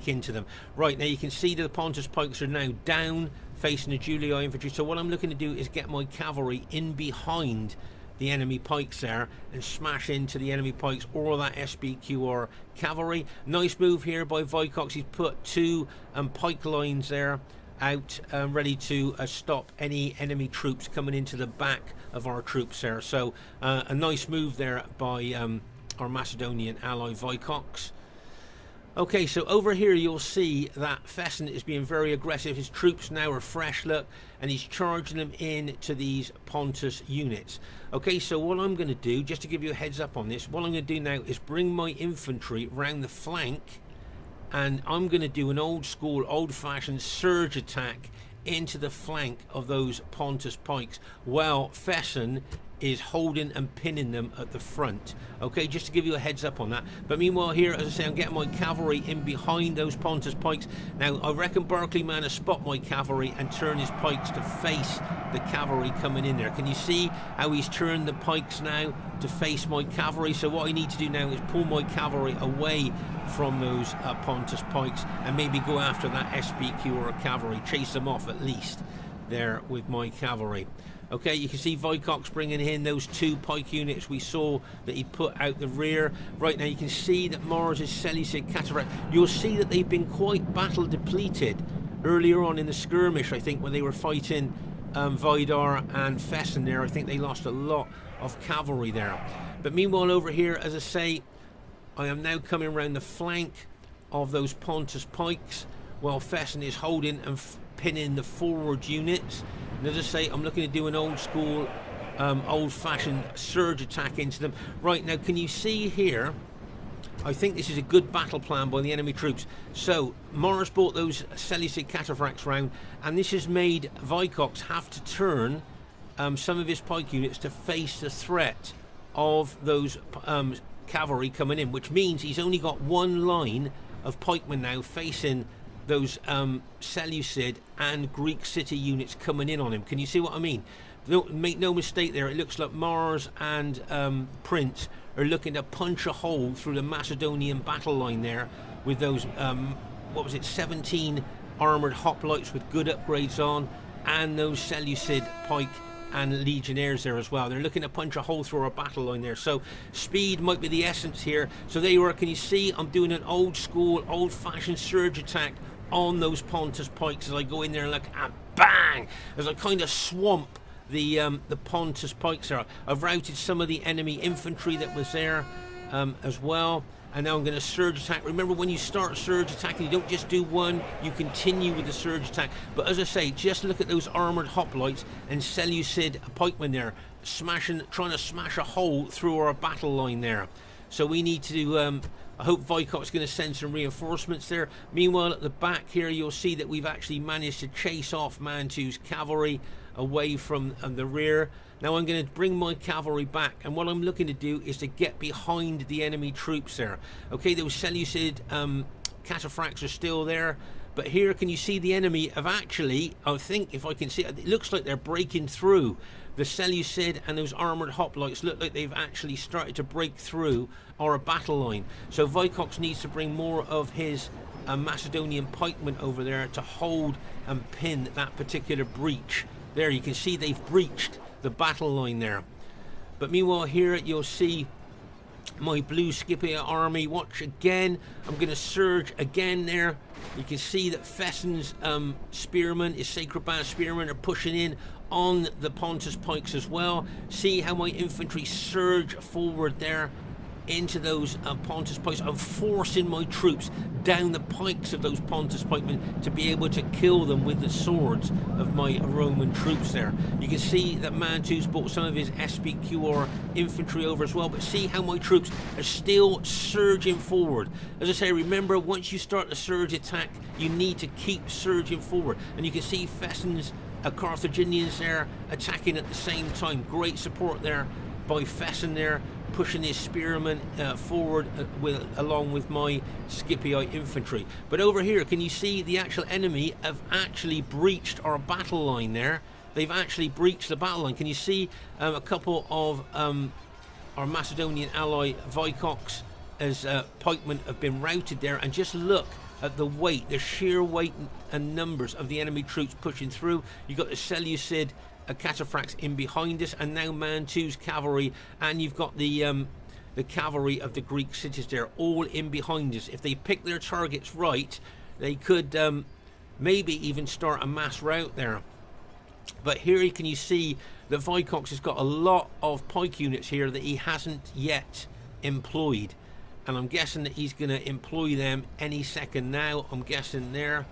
S1: into them. Right, now you can see that the Pontus pikes are now down, facing the Julio infantry. So what I'm looking to do is get my cavalry in behind the enemy pikes there and smash into the enemy pikes or that SBQR cavalry. Nice move here by Vicox. He's put 2 pike lines there out, ready to stop any enemy troops coming into the back of our troops there. So a nice move there by our Macedonian ally Vicox. Okay, so over here you'll see that Fesen is being very aggressive. His troops now are fresh, look, and he's charging them in to these Pontus units. Okay, so what I'm going to do, just to give you a heads up on this, what I'm going to do now is bring my infantry round the flank, and I'm going to do an old school, old-fashioned surge attack into the flank of those Pontus pikes, while Fesen is holding and pinning them at the front. Okay, just to give you a heads up on that. But meanwhile here, as I say, I'm getting my cavalry in behind those Pontus pikes. Now I reckon Barclayman has spot my cavalry and turn his pikes to face the cavalry coming in there. Can you see how he's turned the pikes now to face my cavalry? So what I need to do now is pull my cavalry away from those Pontus pikes and maybe go after that SBQ or cavalry, chase them off at least there with my cavalry. Okay, you can see Vicox bringing in those 2 pike units we saw that he put out the rear. Right now you can see that Mars' Seleucid cataphracts, you'll see that they've been quite battle depleted earlier on in the skirmish. I think when they were fighting Vidar and Fesen there, I think they lost a lot of cavalry there. But meanwhile over here, as I say, I am now coming around the flank of those Pontus pikes while Fesen is holding and pinning the forward units. And as I say, I'm looking to do an old school, old-fashioned surge attack into them. Right, now can you see here, I think this is a good battle plan by the enemy troops. So Morris brought those Seleucid cataphracts round, and this has made Vicox have to turn some of his pike units to face the threat of those cavalry coming in, which means he's only got 1 line of pikemen now facing those Seleucid and Greek city units coming in on him. Can you see what I mean? Make no mistake there, it looks like Mars and Prince are looking to punch a hole through the Macedonian battle line there with those, 17 armoured hoplites with good upgrades on, and those Seleucid pike and legionnaires there as well. They're looking to punch a hole through our battle line there. So speed might be the essence here. So there you are. Can you see I'm doing an old school, old-fashioned surge attack on those Pontus pikes as I go in there and look, bang, as I kind of swamp the Pontus pikes there. I've routed some of the enemy infantry that was there as well. And now I'm going to surge attack. Remember, when you start surge attacking, you don't just do one, you continue with the surge attack. But as I say, just look at those armoured hoplites and Seleucid pikemen there, trying to smash a hole through our battle line there. So we need to, I hope Vicox is going to send some reinforcements there. Meanwhile, at the back here, you'll see that we've actually managed to chase off Mantu's cavalry away from the rear. Now I'm going to bring my cavalry back, and what I'm looking to do is to get behind the enemy troops there. Okay, those Seleucid cataphracts are still there, but here can you see the enemy have actually, I think if I can see it looks like they're breaking through. The Seleucid and those armoured hoplites look like they've actually started to break through our battle line. So Vicox needs to bring more of his Macedonian pikemen over there to hold and pin that particular breach. There you can see they've breached the battle line there. But meanwhile here you'll see my blue Scipio army. Watch again, I'm going to surge again there. You can see that Fesen's spearmen, his sacred band spearmen, are pushing in on the Pontus pikes as well. See how my infantry surge forward there into those Pontus pikes. I'm forcing my troops down the pikes of those Pontus pikemen to be able to kill them with the swords of my Roman troops there. You can see that Mantu's brought some of his SPQR infantry over as well, but see how my troops are still surging forward. As I say, remember, once you start the surge attack, you need to keep surging forward. And you can see Fesen's Carthaginians there attacking at the same time. Great support there by Fesen there, pushing his spearmen forward along with my Scipio infantry. But over here, can you see the actual enemy have actually breached our battle line there? They've actually breached the battle line. Can you see a couple of our Macedonian ally Vicox as pikemen have been routed there? And just look at the weight, the sheer weight and numbers of the enemy troops pushing through. You've got the Seleucid cataphracts in behind us, and now Mantu's cavalry, and you've got the cavalry of the Greek cities there, all in behind us. If they pick their targets right, they could maybe even start a mass rout there. But here can you see that Vicox has got a lot of pike units here that he hasn't yet employed, and I'm guessing that he's going to employ them any second now, I'm guessing there.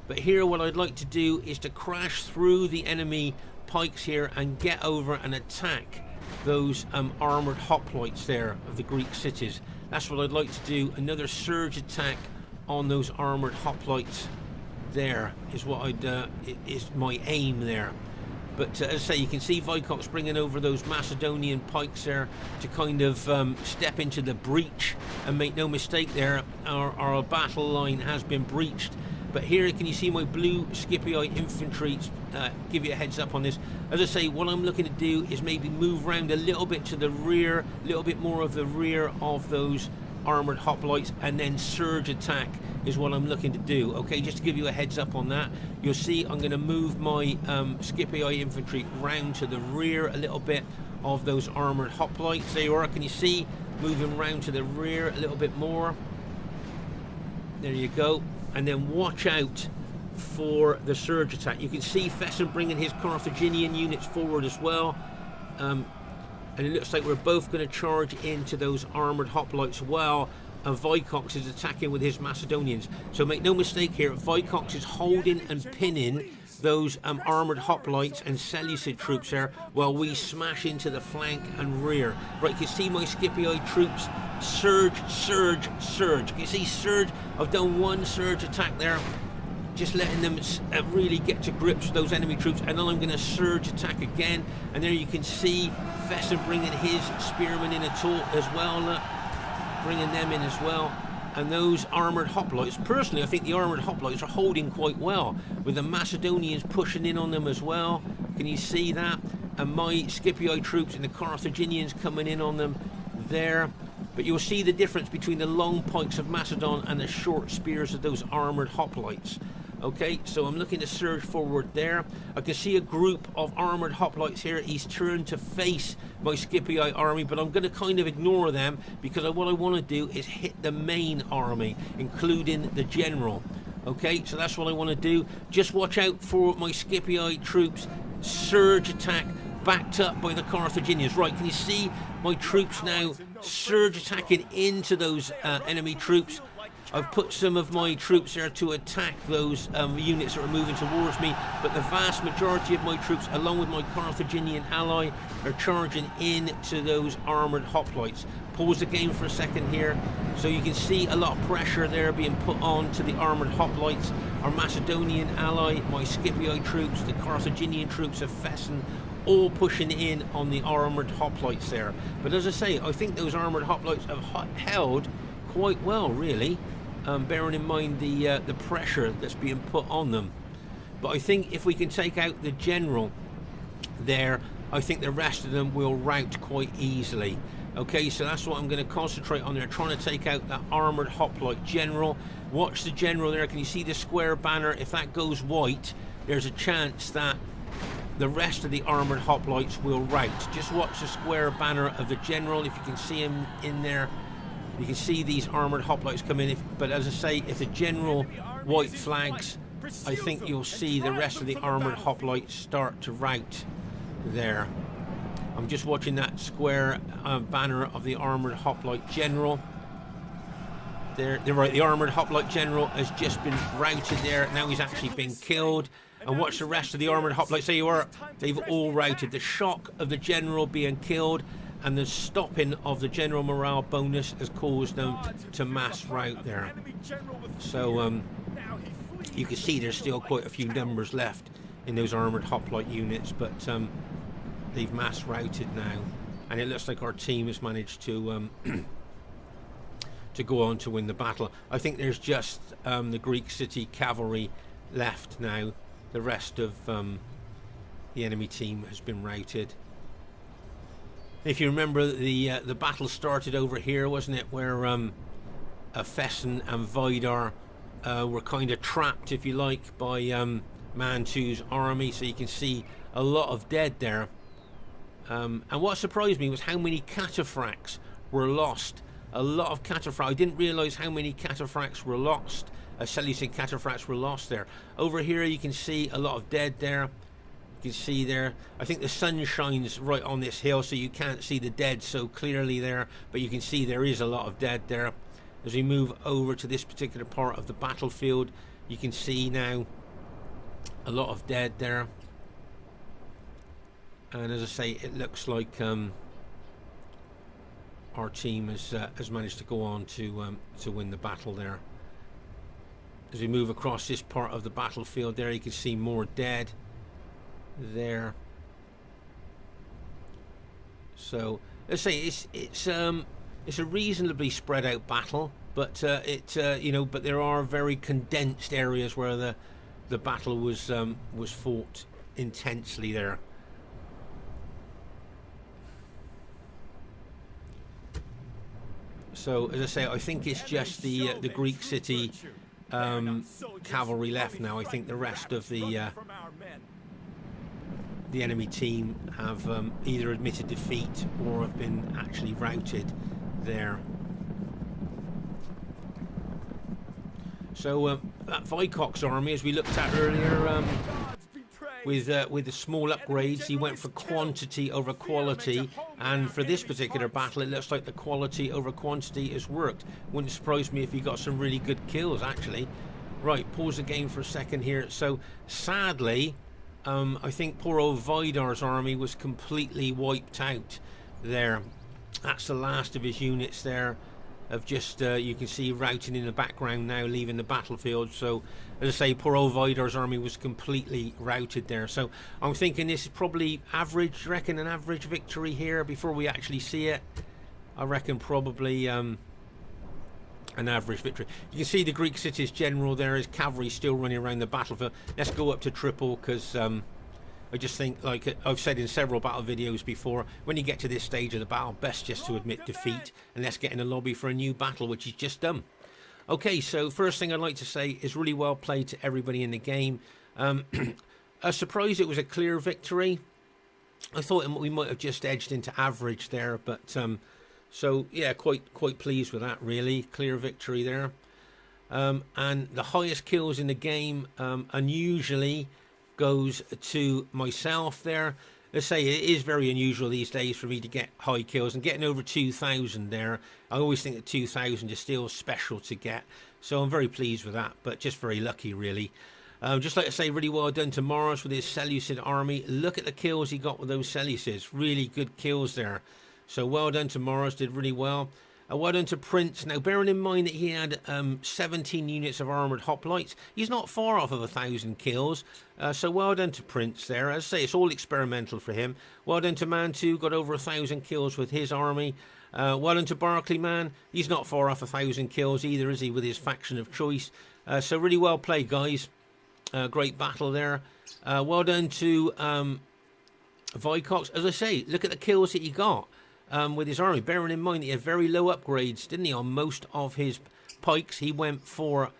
S1: But here what I'd like to do is to crash through the enemy pikes here and get over and attack those armoured hoplites there of the Greek cities. That's what I'd like to do. Another surge attack on those armoured hoplites there is what is my aim there. But as I say, you can see Vicox bringing over those Macedonian pikes there to kind of step into the breach, and make no mistake there, our battle line has been breached. But here can you see my blue Scipio infantry, give you a heads up on this. As I say, what I'm looking to do is maybe move around a little bit to the rear, a little bit more of the rear of those armoured hoplites, and then surge attack is what I'm looking to do. Okay, just to give you a heads up on that. You'll see I'm going to move my Scipio infantry round to the rear a little bit of those armoured hoplites. There you are, can you see, moving round to the rear a little bit more. There you go. And then watch out for the surge attack. You can see Fesen bringing his Carthaginian units forward as well. And it looks like we're both going to charge into those armoured hoplites while Vicox is attacking with his Macedonians. So make no mistake here, Vicox is holding and pinning those armoured hoplites and Seleucid troops there while we smash into the flank and rear. Right, you can see my Scipio troops surge, surge, surge. You can see surge. I've done one surge attack there, just letting them really get to grips with those enemy troops, and then I'm going to surge attack again. And there you can see Fesen bringing his spearmen in as well, look, bringing them in as well. And those armoured hoplites, personally I think the armoured hoplites are holding quite well, with the Macedonians pushing in on them as well. Can you see that? And my Scipio troops and the Carthaginians coming in on them there. But you'll see the difference between the long pikes of Macedon and the short spears of those armoured hoplites. Okay, so I'm looking to surge forward there. I can see a group of armoured hoplites here. He's turned to face my Scipio army, but I'm going to kind of ignore them because what I want to do is hit the main army, including the general. Okay, so that's what I want to do. Just watch out for my Scipii troops. Surge attack, backed up by the Carthaginians. Right, can you see my troops now surge attacking into those enemy troops? I've put some of my troops there to attack those units that are moving towards me, but the vast majority of my troops, along with my Carthaginian ally, are charging into those armoured hoplites. Pause the game for a second here. So you can see a lot of pressure there being put on to the armoured hoplites. Our Macedonian ally, my Scipii troops, the Carthaginian troops of Fesen, all pushing in on the armoured hoplites there. But as I say, I think those armoured hoplites have held quite well, really. Bearing in mind the pressure that's being put on them. But I think if we can take out the general there, I think the rest of them will rout quite easily. Okay, so that's what I'm going to concentrate on there, trying to take out that armoured hoplite general. Watch the general there. Can you see the square banner? If that goes white, there's a chance that the rest of the armoured hoplites will rout. Just watch the square banner of the general. If you can see him in there, you can see these armoured hoplites come in. But as I say, if the general white flags, I think you'll see the rest of the armoured hoplites start to rout there. I'm just watching that square banner of the armoured hoplite general. There, they're right. The armoured hoplite general has just been routed there. Now he's actually been killed. And watch the rest of the armoured hoplites. There you are. They've all routed. The shock of the general being killed and the stopping of the general morale bonus has caused them to mass rout there. So you can see there's still quite a few numbers left in those armoured hoplite units, but they've mass routed now, and it looks like our team has managed to to go on to win the battle. I think there's just the Greek city cavalry left now. The rest of the enemy team has been routed. If you remember, the battle started over here, wasn't it, where Fesen and Vidar were kind of trapped, if you like, by Mantu's army. So you can see a lot of dead there. And what surprised me was how many cataphracts were lost. A lot of cataphracts. I didn't realise how many cataphracts were lost. Seleucid cataphracts were lost there. Over here you can see a lot of dead there. You can see there, I think the sun shines right on this hill, so you can't see the dead so clearly there, but you can see there is a lot of dead there. As we move over to this particular part of the battlefield, you can see now a lot of dead there. And as I say, it looks like our team has managed to go on to win the battle there. As we move across this part of the battlefield there, you can see more dead there. So let's say it's a reasonably spread out battle, but you know, but there are very condensed areas where the battle was fought intensely there. So as I say, I think it's just the Greek city cavalry left now. I think the rest of the enemy team have either admitted defeat or have been actually routed there. So that Vicox army, as we looked at earlier, with the small upgrades, he went for quantity over quality, and for this particular battle it looks like the quality over quantity has worked. Wouldn't surprise me if he got some really good kills actually. Right, pause the game for a second here. So sadly, I think poor old Vidar's army was completely wiped out there. That's the last of his units there, of just you can see routing in the background now, leaving the battlefield. So as I say, poor old Vidar's army was completely routed there. So I'm thinking this is probably average. Reckon an average victory here before we actually see it. I reckon probably an average victory. You can see the Greek city's general there, his cavalry still running around the battlefield. Let's go up to triple, because I just think, like I've said in several battle videos before, when you get to this stage of the battle, best just to admit defeat and let's get in the lobby for a new battle, which is just done. Okay, so first thing I'd like to say is really well played to everybody in the game. A surprise it was a clear victory. I thought we might have just edged into average there, but so yeah, quite pleased with that really. Clear victory there. and the highest kills in the game unusually goes to myself there. Let's say it is very unusual these days for me to get high kills, and getting over 2,000 there, I always think that 2,000 is still special to get, so I'm very pleased with that, but just very lucky really. Just like to say, really well done to Morris with his Seleucid army. Look at the kills he got with those Seleucids, really good kills there. So well done to Morris, did really well. Well done to Prince. Now, bearing in mind that he had 17 units of armoured hoplites, he's not far off of 1,000 kills. So well done to Prince there. As I say, it's all experimental for him. Well done to Mantu, got over 1,000 kills with his army. Well done to Barclayman. He's not far off 1,000 kills either, is he, with his faction of choice. So really well played, guys. Great battle there. Well done to Vicox. As I say, look at the kills that he got. With his army, bearing in mind that he had very low upgrades, didn't he, on most of his pikes. He went for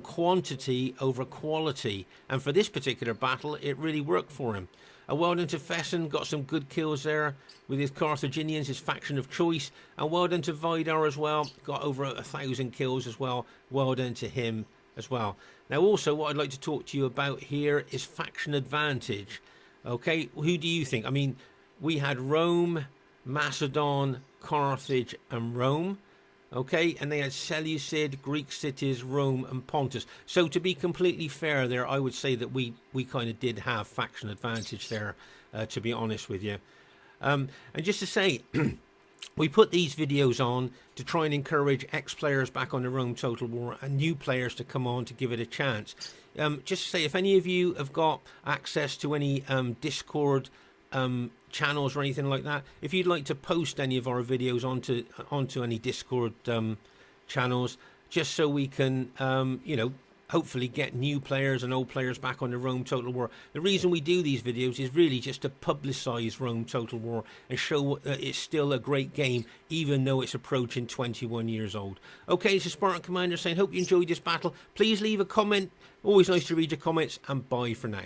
S1: quantity over quality, and for this particular battle it really worked for him. Well done to Fesen, got some good kills there with his Carthaginians, his faction of choice. And well done to Vidar as well, got over 1,000 kills as well. Well done to him as well. Now also what I'd like to talk to you about here is faction advantage. Okay, who do you think? I mean, we had Rome, Macedon, Carthage and Rome, okay, and they had Seleucid, Greek cities, Rome and Pontus. So to be completely fair there, I would say that we kind of did have faction advantage there, to be honest with you. And just to say, we put these videos on to try and encourage ex-players back on the Rome Total War and new players to come on to give it a chance. Just to say, if any of you have got access to any Discord channels or anything like that, if you'd like to post any of our videos onto any Discord channels, just so we can you know, hopefully get new players and old players back on the Rome Total War. The reason we do these videos is really just to publicize Rome Total War and show that it's still a great game, even though it's approaching 21 years old. Okay, it's a Spartan Commander saying, hope you enjoyed this battle. Please leave a comment. Always nice to read your comments, and bye for now.